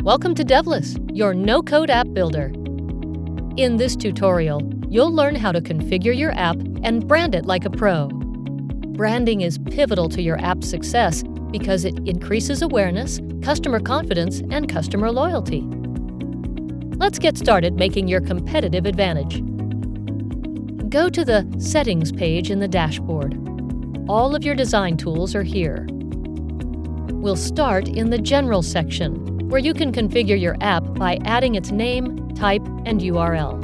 Welcome to Devless, your no-code app builder. In this tutorial, you'll learn how to configure your app and brand it like a pro. Branding is pivotal to your app's success because it increases awareness, customer confidence, and customer loyalty. Let's get started making your competitive advantage. Go to the Settings page in the dashboard. All of your design tools are here. We'll start in the General section, where you can configure your app by adding its name, type, and URL.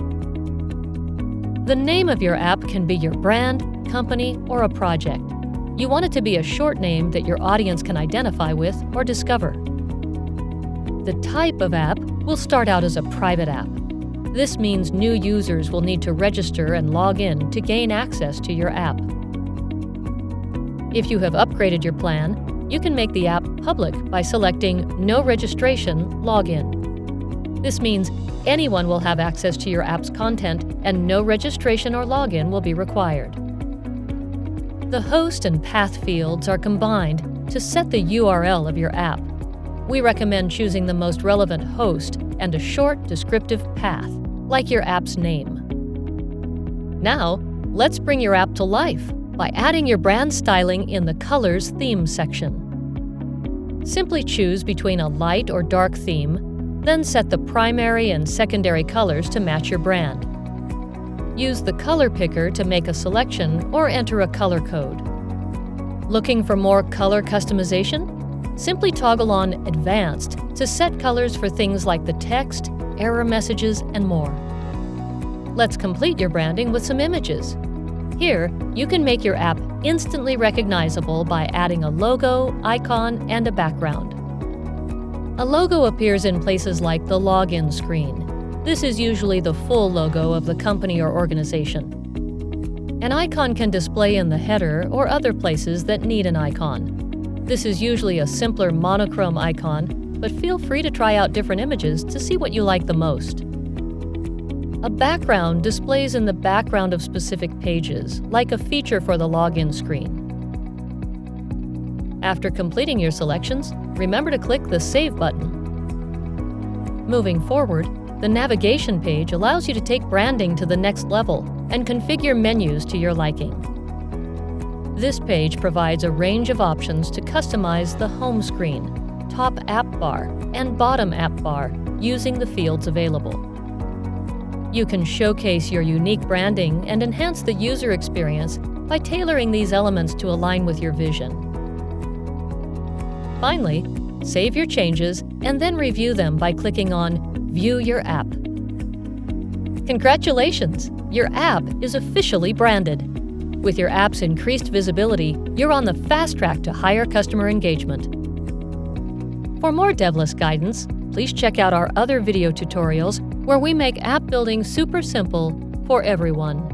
The name of your app can be your brand, company, or a project. You want it to be a short name that your audience can identify with or discover. The type of app will start out as a private app. This means new users will need to register and log in to gain access to your app. If you have upgraded your plan, you can make the app public by selecting No Registration, Login. This means anyone will have access to your app's content and no registration or login will be required. The host and path fields are combined to set the URL of your app. We recommend choosing the most relevant host and a short, descriptive path, like your app's name. Now, let's bring your app to life by adding your brand styling in the Colors Theme section. Simply choose between a light or dark theme, then set the primary and secondary colors to match your brand. Use the color picker to make a selection or enter a color code. Looking for more color customization? Simply toggle on Advanced to set colors for things like the text, error messages, and more. Let's complete your branding with some images. Here, you can make your app instantly recognizable by adding a logo, icon, and a background. A logo appears in places like the login screen. This is usually the full logo of the company or organization. An icon can display in the header or other places that need an icon. This is usually a simpler monochrome icon, but feel free to try out different images to see what you like the most. A background displays in the background of specific pages, like a feature for the login screen. After completing your selections, remember to click the Save button. Moving forward, the navigation page allows you to take branding to the next level and configure menus to your liking. This page provides a range of options to customize the home screen, top app bar, and bottom app bar using the fields available. You can showcase your unique branding and enhance the user experience by tailoring these elements to align with your vision. Finally, save your changes and then review them by clicking on View Your App. Congratulations! Your app is officially branded. With your app's increased visibility, you're on the fast track to higher customer engagement. For more Devless guidance, please check out our other video tutorials where we make app building super simple for everyone.